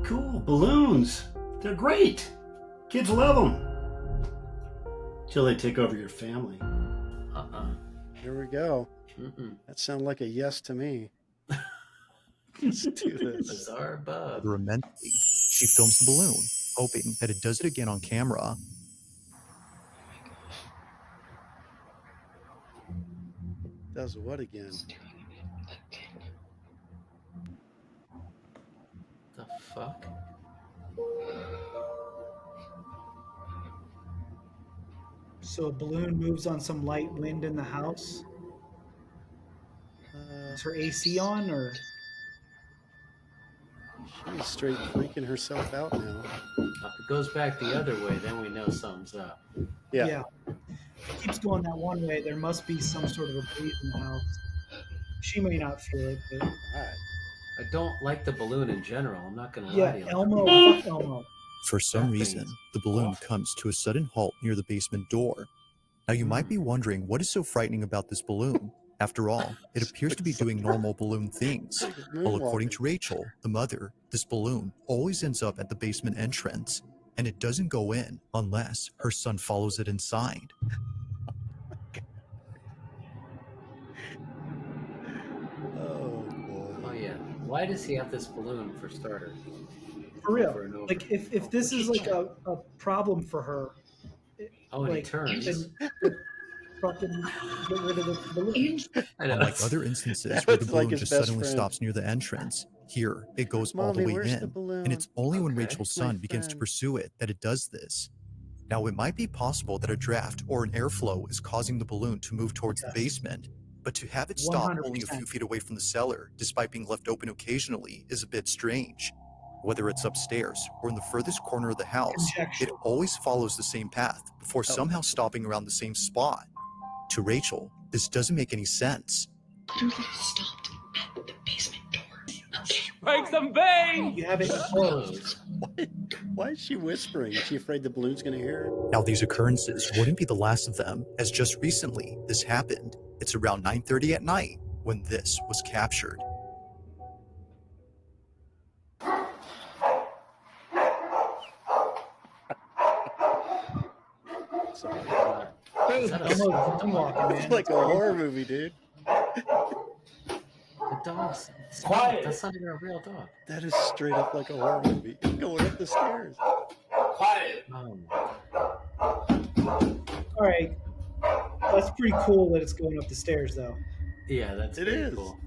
cool. Balloons. They're great. Kids love them. Till they take over your family. Here we go. That sounded like a yes to me. Let's do this. BizarreBub. Immensely, she films the balloon, hoping that it does it again on camera. Does what again? The fuck? So a balloon moves on some light wind in the house. Is her AC on, or? She's straight freaking herself out now. If it goes back the other way, then we know something's up. Yeah. If it keeps going that one way, there must be some sort of a breeze in the house. She may not feel it, but... I don't like the balloon in general. I'm not going to lie to you. Elmo, fuck Elmo. For some reason, the balloon comes to a sudden halt near the basement door. Now you might be wondering what is so frightening about this balloon. After all, it appears to be doing normal balloon things. Well, according to Rachel, the mother, this balloon always ends up at the basement entrance, and it doesn't go in unless her son follows it inside. Oh yeah. Why does he have this balloon for starters? For real. Like, if this is like a problem for her... Oh, and like, it turns. Fucking get rid of the balloon. Unlike other instances where the balloon just suddenly stops near the entrance, here it goes all the way in, and it's only when Rachel's son begins to pursue it that it does this. Now, it might be possible that a draft or an airflow is causing the balloon to move towards the basement, but to have it stop 100%. Only a few feet away from the cellar, despite being left open occasionally, is a bit strange. Whether it's upstairs or in the furthest corner of the house, it always follows the same path before somehow stopping around the same spot. To Rachel, this doesn't make any sense. Literally stopped at the basement door. Break some veins! You have it closed. Why is she whispering? Is she afraid the balloon's going to hear her? Now, these occurrences wouldn't be the last of them, as just recently this happened. It's around 9:30 at night when this was captured. It's like a horror movie, dude. The dog's quiet. That's not even a real dog. That is straight up like a horror movie. It's going up the stairs. Quiet. All right. That's pretty cool that it's going up the stairs, though. Yeah, that's pretty cool.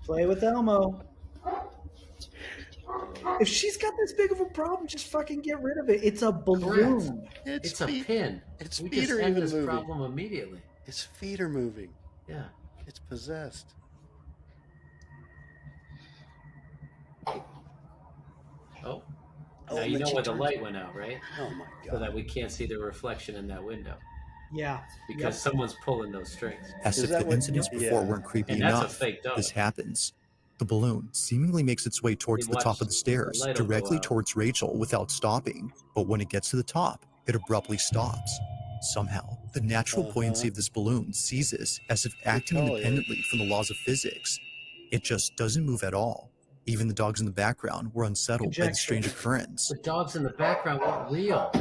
Play with Elmo. If she's got this big of a problem, just fucking get rid of it. It's a balloon. It's a pin. Its we feet just are end even this moving. problem immediately. Its feet are moving. Yeah. It's possessed. Oh. Now you know where the light went out, right? Oh my god. So that we can't see the reflection in that window. Yeah. Because someone's pulling those strings. As if the incidents before weren't creepy enough, that's a fake dog. This happens. The balloon seemingly makes its way towards the top of the stairs, directly towards Rachel without stopping. But when it gets to the top, it abruptly stops. Somehow, the natural buoyancy of this balloon seizes as if acting independently from the laws of physics. It just doesn't move at all. Even the dogs in the background were unsettled by the strange occurrence. The dogs in the background weren't real.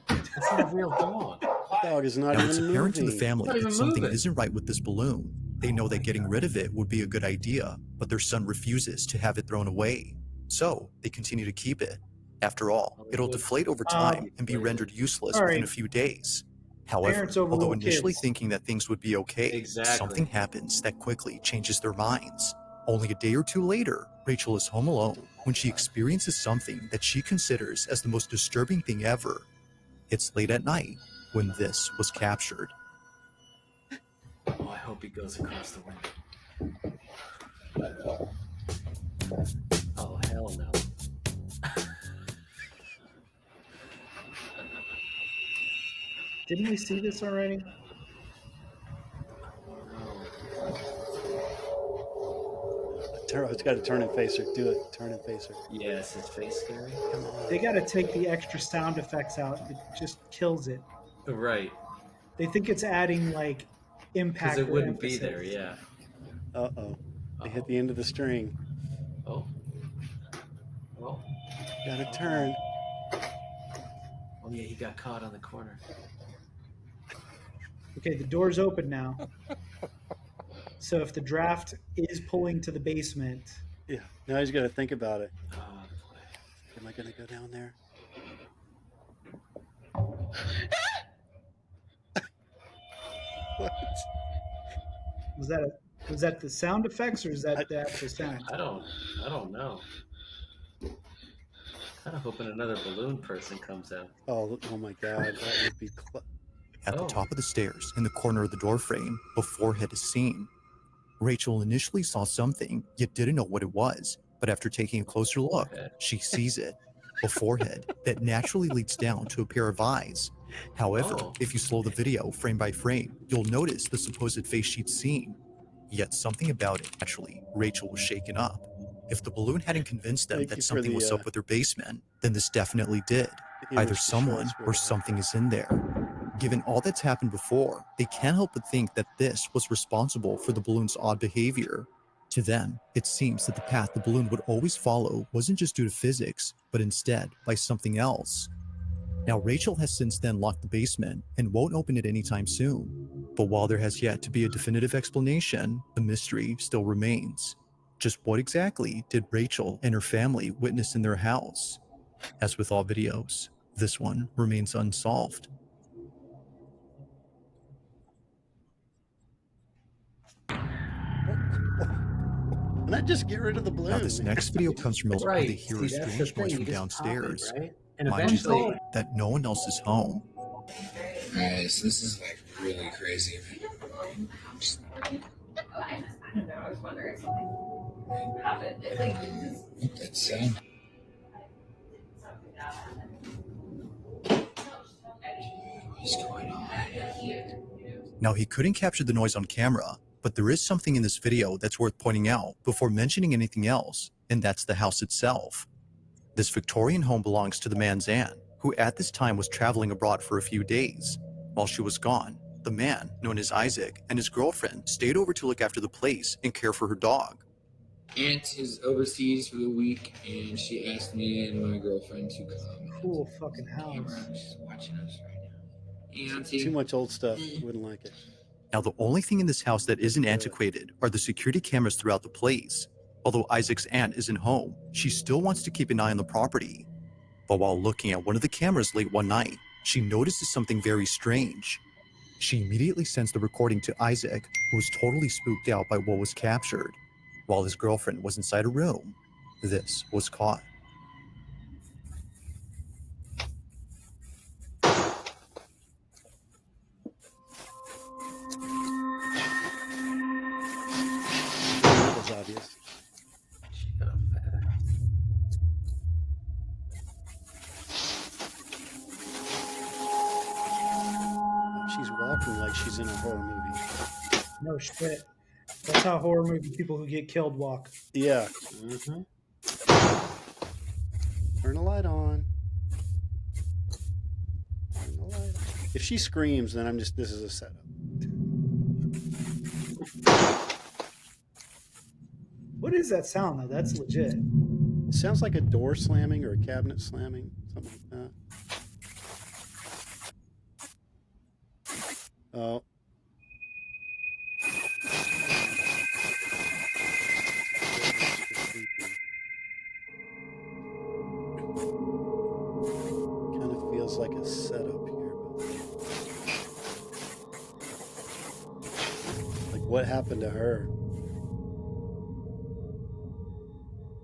That's not a real dog. The dog is not now, even it's apparent moving. to the family that something isn't right with this balloon. They know that getting rid of it would be a good idea, but their son refuses to have it thrown away. So they continue to keep it. After all, it'll deflate over time and be rendered useless within a few days. However, although initially thinking that things would be okay, something happens that quickly changes their minds. Only a day or two later, Rachel is home alone when she experiences something that she considers as the most disturbing thing ever. It's late at night when this was captured. Oh, I hope he goes across the window. Oh, hell no. Didn't we see this already? It's got to turn and face her. Do it. Turn and face her. Yeah, is his face scary? Come on. They got to take the extra sound effects out. It just kills it. Right. They think it's adding like impact. Because it wouldn't be there, yeah. Uh-oh. They hit the end of the string. Oh. Oh. Gotta turn. Oh, yeah, he got caught on the corner. Okay, the door's open now. So if the draft is pulling to the basement. Yeah, now he's got to think about it. Oh, boy. Am I going to go down there? What? Was that the sound effects or is that the actual sound? I don't know. Kind of hoping another balloon person comes out. Oh my God, that would be. At the top of the stairs, in the corner of the doorframe, a forehead is seen. Rachel initially saw something, yet didn't know what it was. But after taking a closer look, she sees it. A forehead that naturally leads down to a pair of eyes. However, if you slow the video frame by frame, you'll notice the supposed face she'd seen. Yet something about it, actually, Rachel was shaken up. If the balloon hadn't convinced them that something was up with their basement, then this definitely did. Either someone or something is in there. Given all that's happened before, they can't help but think that this was responsible for the balloon's odd behavior. To them, it seems that the path the balloon would always follow wasn't just due to physics, but instead by something else. Now, Rachel has since then locked the basement and won't open it anytime soon. But while there has yet to be a definitive explanation, the mystery still remains. Just what exactly did Rachel and her family witness in their house? As with all videos, this one remains unsolved. Why not just get rid of the balloon? Now, this next video comes from where they hear a strange noise from downstairs. Mind you, that no one else is home. Guys, this is like really crazy. I don't know. I was wondering if something happened. That sound. What's going on? Now, he couldn't capture the noise on camera, but there is something in this video that's worth pointing out before mentioning anything else, and that's the house itself. This Victorian home belongs to the man's aunt, who at this time was traveling abroad for a few days. While she was gone, the man, known as Isaac, and his girlfriend stayed over to look after the place and care for her dog. Aunt is overseas for the week, and she asked me and my girlfriend to come. Cool fucking house. She's watching us right now. Auntie. Too much old stuff. Wouldn't like it. Now, the only thing in this house that isn't antiquated are the security cameras throughout the place. Although Isaac's aunt isn't home, she still wants to keep an eye on the property. But while looking at one of the cameras late one night, she notices something very strange. She immediately sends the recording to Isaac, who was totally spooked out by what was captured. While his girlfriend was inside a room, this was caught. That was obvious. She's walking like she's in a horror movie. No shit. That's how horror movie people who get killed walk. Yeah. Mm-hmm. Turn the light on. Turn the light on. If she screams, then this is a setup. What is that sound though? That's legit. It sounds like a door slamming or a cabinet slamming, something like that. Oh. Kind of feels like a setup here. Like what happened to her?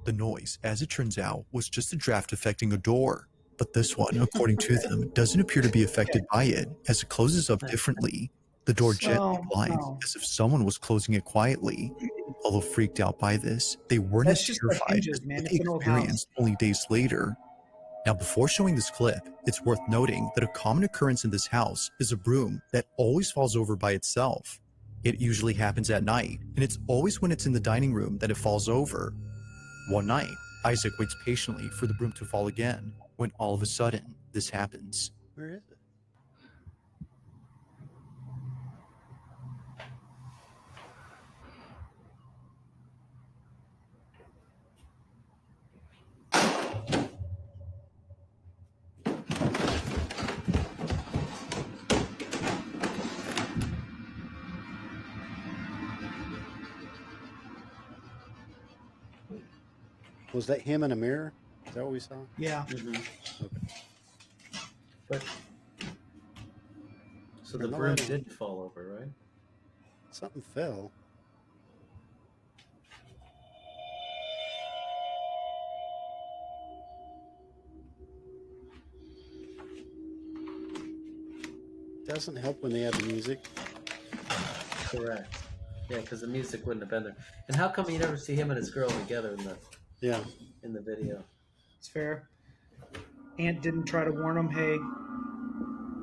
The noise, as it turns out, was just a draft affecting a door. But this one, according to them, doesn't appear to be affected by it, as it closes up differently. The door gently glides, as if someone was closing it quietly. Although freaked out by this, they weren't as terrified as what they experienced only days later. Now, before showing this clip, it's worth noting that a common occurrence in this house is a broom that always falls over by itself. It usually happens at night, and it's always when it's in the dining room that it falls over. One night, Isaac waits patiently for the broom to fall again, when all of a sudden, this happens. Where is it? Was that him in a mirror? Is that what we saw? Yeah. Mm-hmm. Okay. But so the broom did fall over, right? Something fell. Doesn't help when they have the music. Correct. Yeah, because the music wouldn't have been there. And how come you never see him and his girl together in the video? It's fair. Aunt didn't try to warn him, hey.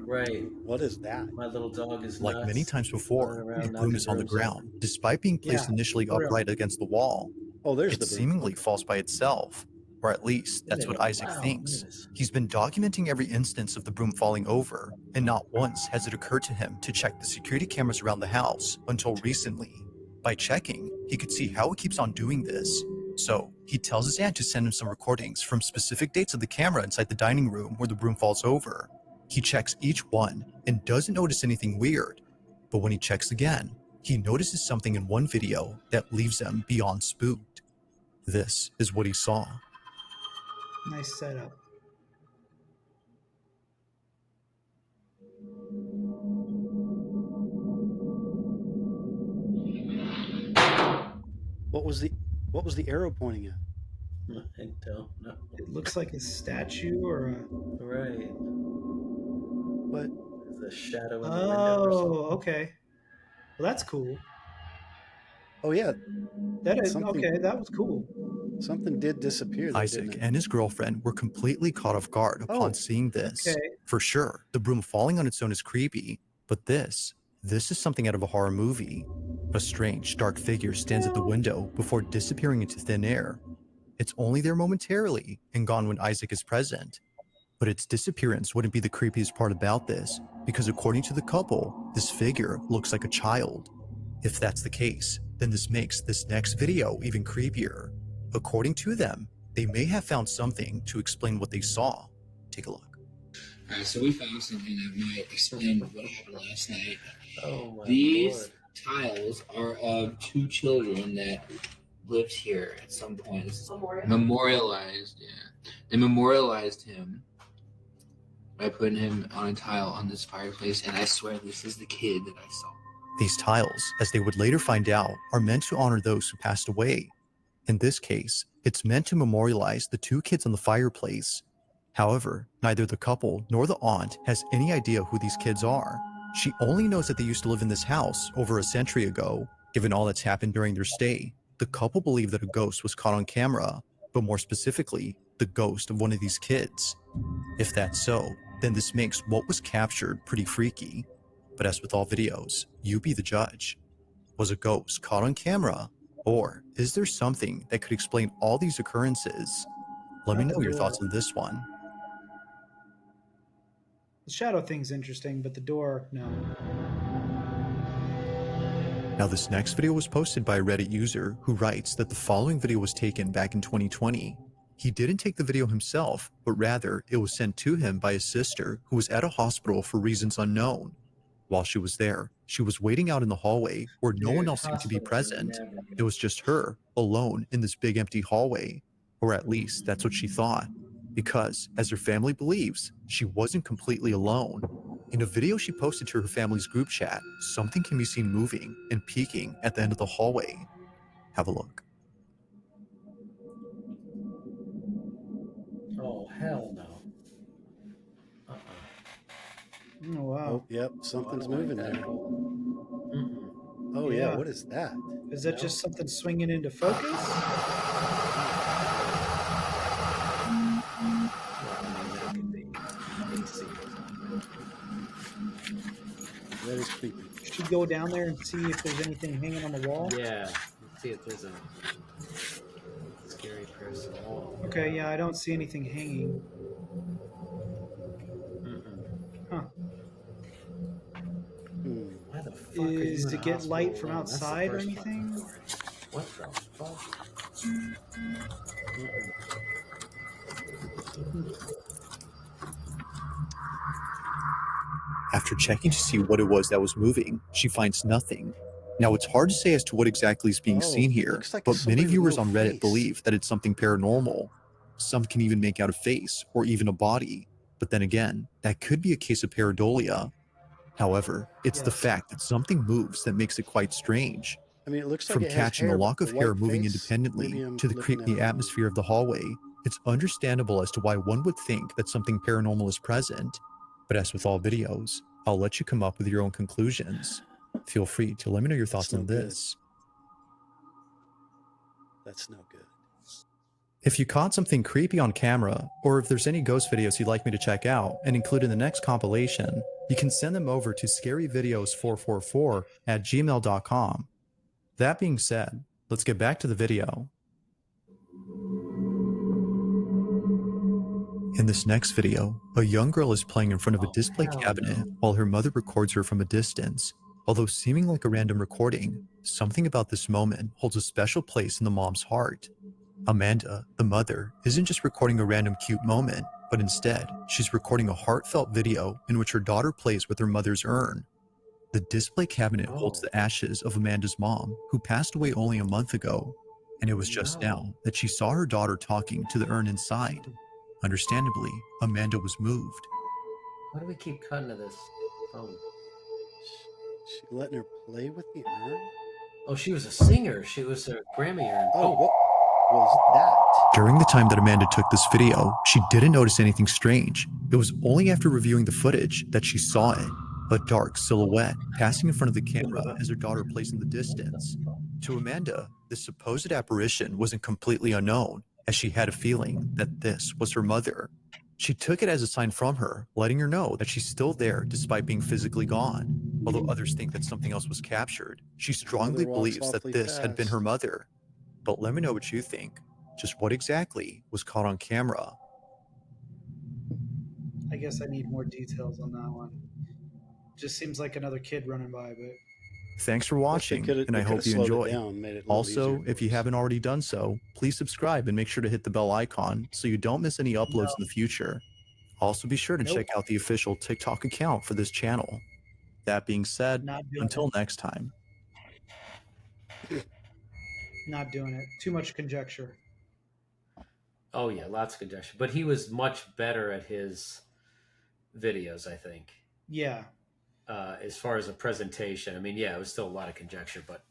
Right. What is that? My little dog is like nuts, many times before. around, The broom is on the ground, despite being placed initially for real. upright against the wall. Oh, there's It the broom. seemingly falls by itself, or at least that's what Isaac thinks. He's been documenting every instance of the broom falling over, and not once has it occurred to him to check the security cameras around the house until recently. By checking, he could see how it keeps on doing this. So he tells his aunt to send him some recordings from specific dates of the camera inside the dining room where the broom falls over. He checks each one and doesn't notice anything weird, but when he checks again, he notices something in one video that leaves him beyond spooked. This is what he saw. Nice setup. What was the arrow pointing at? I don't know. It looks like a statue or a... Right. What? There's a shadow in the window or something. Oh, okay. Well, that's cool. Oh yeah. That is Something- okay. That was cool. Something did disappear there, Isaac didn't it? and his girlfriend were completely caught off guard upon seeing this. Okay. For sure, the broom falling on its own is creepy, but this is something out of a horror movie. A strange, dark figure stands at the window before disappearing into thin air. It's only there momentarily and gone when Isaac is present. But its disappearance wouldn't be the creepiest part about this, because according to the couple, this figure looks like a child. If that's the case, then this makes this next video even creepier. According to them, they may have found something to explain what they saw. Take a look. Alright, so we found something that might explain what happened last night. Oh my These Lord. tiles are of two children that lived here at some point. This is memorialized, yeah. They memorialized him by putting him on a tile on this fireplace, and I swear this is the kid that I saw. These tiles, as they would later find out, are meant to honor those who passed away. In this case, it's meant to memorialize the two kids on the fireplace. However, neither the couple nor the aunt has any idea who these kids are. She only knows that they used to live in this house over a century ago. Given all that's happened during their stay, the couple believe that a ghost was caught on camera, but more specifically, the ghost of one of these kids. If that's so, then this makes what was captured pretty freaky. But as with all videos, you be the judge. Was a ghost caught on camera? Or is there something that could explain all these occurrences? Let me know your thoughts on this one. The shadow thing's interesting, but the door, no. Now this next video was posted by a Reddit user who writes that the following video was taken back in 2020. He didn't take the video himself, but rather it was sent to him by his sister who was at a hospital for reasons unknown. While she was there, she was waiting out in the hallway where no one else seemed to be present. It was just her, alone in this big empty hallway. Or at least that's what she thought. Because, as her family believes, she wasn't completely alone. In a video she posted to her family's group chat, something can be seen moving and peeking at the end of the hallway. Have a look. Oh, hell no. Oh, wow. Oh, yep, something's I don't moving like there. that. Mm-mm. Oh yeah, Yeah. what is that? Is that just something swinging into focus? That is creepy. Should go down there and see if there's anything hanging on the wall. Yeah. Let's see if there's a scary person. Oh. Okay, yeah, I don't see anything hanging. Mm-mm. Huh. Why the fuck are you Is in to a get hospital light from alone? That's the outside or first fucking anything? part. What the fuck? After checking to see what it was that was moving, she finds nothing. Now, it's hard to say as to what exactly is being seen here, like but many viewers on Reddit face. believe that it's something paranormal. Some can even make out a face or even a body. But then again, that could be a case of pareidolia. However, it's the fact that something moves that makes it quite strange. I mean, it looks like From it has catching hair, a lock but of the hair white moving face, independently maybe I'm to the looking at creepy it wrong. atmosphere of the hallway, it's understandable as to why one would think that something paranormal is present. But as with all videos, I'll let you come up with your own conclusions. Feel free to let me know your thoughts on this. That's no good. If you caught something creepy on camera, or if there's any ghost videos you'd like me to check out and include in the next compilation, you can send them over to scaryvideos444@gmail.com. That being said, let's get back to the video. In this next video, a young girl is playing in front of a display cabinet while her mother records her from a distance. Although seeming like a random recording, something about this moment holds a special place in the mom's heart. Amanda, the mother, isn't just recording a random cute moment, but instead, she's recording a heartfelt video in which her daughter plays with her mother's urn. The display cabinet holds the ashes of Amanda's mom, who passed away only a month ago, and it was just now that she saw her daughter talking to the urn inside. Understandably, Amanda was moved. Why do we keep cutting to this? Oh. She letting her play with the urn? Oh, she was a singer. She was a Grammy urn. Oh, what was that? During the time that Amanda took this video, she didn't notice anything strange. It was only after reviewing the footage that she saw it. A dark silhouette passing in front of the camera as her daughter plays in the distance. To Amanda, this supposed apparition wasn't completely unknown, as she had a feeling that this was her mother. She took it as a sign from her, letting her know that she's still there despite being physically gone. Although others think that something else was captured, she strongly believes that this had been her mother. But let me know what you think. Just what exactly was caught on camera? I guess I need more details on that one. Just seems like another kid running by, but Thanks for watching, and I hope you enjoy. Also, if you haven't already done so, please subscribe and make sure to hit the bell icon so you don't miss any uploads in the future. Also, be sure to check out the official TikTok account for this channel. That being said, until next time. Not doing it. Too much conjecture. Oh yeah, lots of conjecture. But he was much better at his videos, I think. Yeah. As far as a presentation, I mean, yeah, it was still a lot of conjecture, but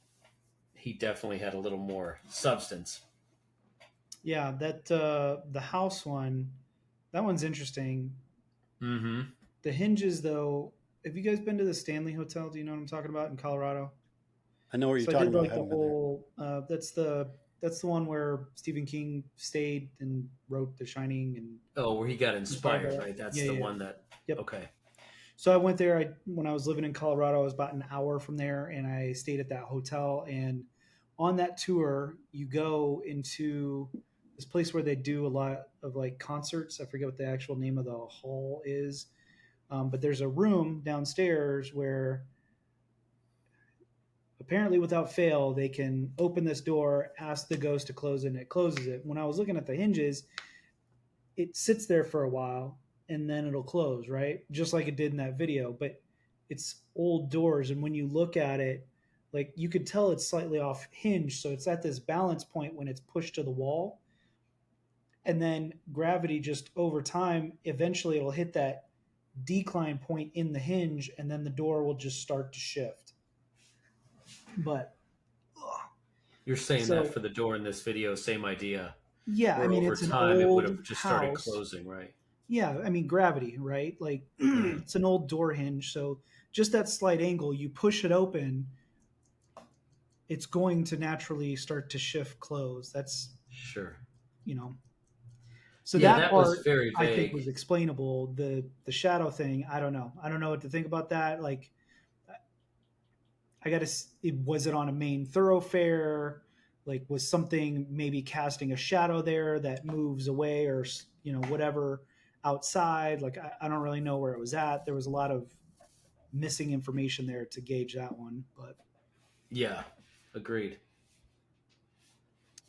he definitely had a little more substance. Yeah, that the house one, that one's interesting. Mm-hmm. The hinges, though. Have you guys been to the Stanley Hotel? Do you know what I'm talking about in Colorado? I know what you're talking about. The whole. That's the one where Stephen King stayed and wrote The Shining and. Where he got inspired, right? That's the one that. Yep. Okay. So I went there. When I was living in Colorado, I was about an hour from there, and I stayed at that hotel. And on that tour, you go into this place where they do a lot of like concerts. I forget what the actual name of the hall is, but there's a room downstairs where apparently, without fail, they can open this door, ask the ghost to close it, and it closes it. When I was looking at the hinges, it sits there for a while, and then it'll close, right? Just like it did in that video, but it's old doors. And when you look at it, like you could tell it's slightly off hinge. So it's at this balance point when it's pushed to the wall. And then gravity just over time, eventually it'll hit that decline point in the hinge, and then the door will just start to shift. But you're saying that for the door in this video, same idea. Yeah, I mean, over it's time an old it would have just house. started closing, right? Yeah, I mean gravity, right? Like it's an old door hinge, so just that slight angle, you push it open, it's going to naturally start to shift close. That's sure. So yeah, that part was very vague. I think was explainable. The shadow thing, I don't know. I don't know what to think about that. Like, was it on a main thoroughfare? Like, was something maybe casting a shadow there that moves away, or whatever outside? Like, I don't really know where it was at. There was a lot of missing information there to gauge that one, but yeah, agreed.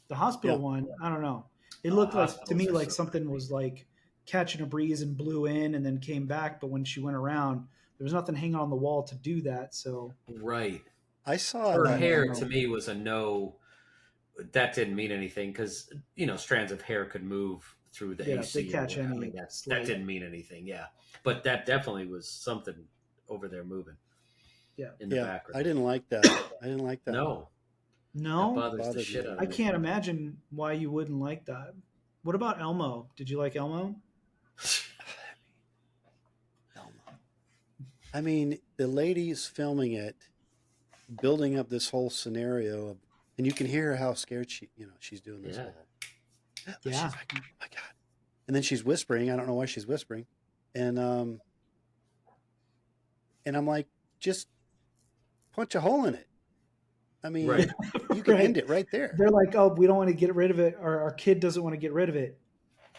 The hospital one, I don't know. It looked like to me like something was like catching a breeze and blew in and then came back. But when she went around, there was nothing hanging on the wall to do that. So right. I saw her hair to me was a no. That didn't mean anything because strands of hair could move through the AC. They catch any. That didn't mean anything. Yeah, but that definitely was something over there moving. Yeah, in the background. I didn't like that. I didn't like that. No, that bothers the shit out of me. I can't imagine why you wouldn't like that. What about Elmo? Did you like Elmo? I mean, the lady's filming it, building up this whole scenario, and you can hear how scared she's doing this. Yeah. She's like, oh my God. And then she's whispering. I don't know why she's whispering. And I'm like, just punch a hole in it. I mean, you can end it right there. They're like, oh, we don't want to get rid of it, or our kid doesn't want to get rid of it.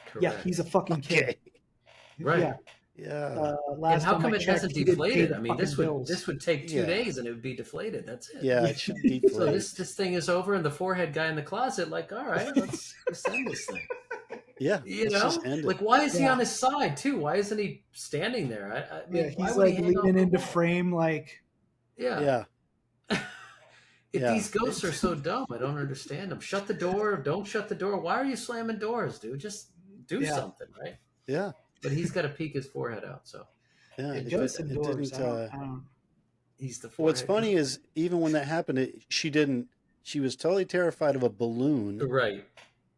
Correct. Yeah, he's a fucking kid. Right. Yeah. Yeah. And how come it hasn't deflated? I mean, this would take 2 days and it would be deflated. That's it. Yeah, it should deflate. So this thing is over, and the forehead guy in the closet, like, all right, let's end this thing. Yeah, like, why is he on his side too? Why isn't he standing there? I mean, he's like leaning into frame, like. Yeah. These ghosts are so dumb. I don't understand them. Shut the door. Don't shut the door. Why are you slamming doors, dude? Just do something, right? Yeah. But he's got to peek his forehead out. So yeah, it goes indoors. He's the forehead. What's funny is even when that happened, she was totally terrified of a balloon. Right.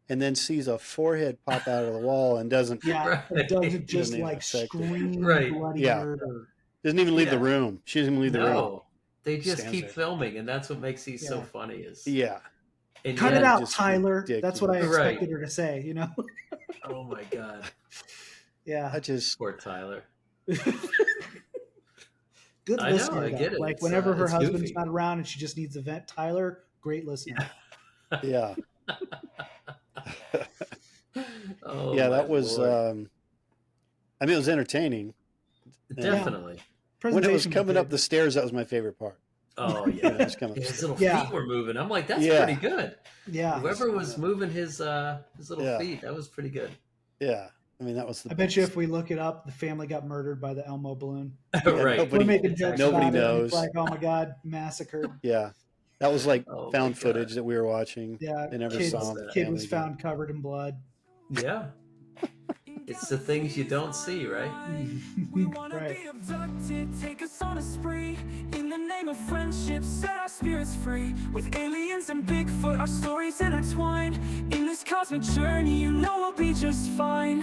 And then sees a forehead pop out of the wall and doesn't. Yeah. It doesn't just like scream bloody murder. Doesn't even leave the room. She doesn't even leave the room. They just keep filming, and that's what makes these so funny. Is and cut it out, Tyler. Ridiculous. That's what I expected her to say. Oh my God. Yeah. Poor Tyler. Good listener. I get it. Like whenever her husband's not around and she just needs a vent, Tyler, great listener. Yeah. That was. I mean, it was entertaining. Definitely. When it was coming up the stairs, that was my favorite part. Oh yeah, his little feet were moving. I'm like, that's pretty good. Yeah. Whoever was moving his little feet, that was pretty good. Yeah. I mean, that was I bet you if we look it up, the family got murdered by the Elmo balloon. Right. We're making jokes nobody about knows. It. Like, oh my God, massacred. Yeah. That was like found footage that we were watching. Yeah. They never saw him. Kid was found covered in blood. Yeah. It's the things you don't see, right? We wanna be abducted, take us on a spree. In the name of friendship, set our spirits free. With aliens and Bigfoot, our stories intertwine. In this cosmic journey, we'll be just fine.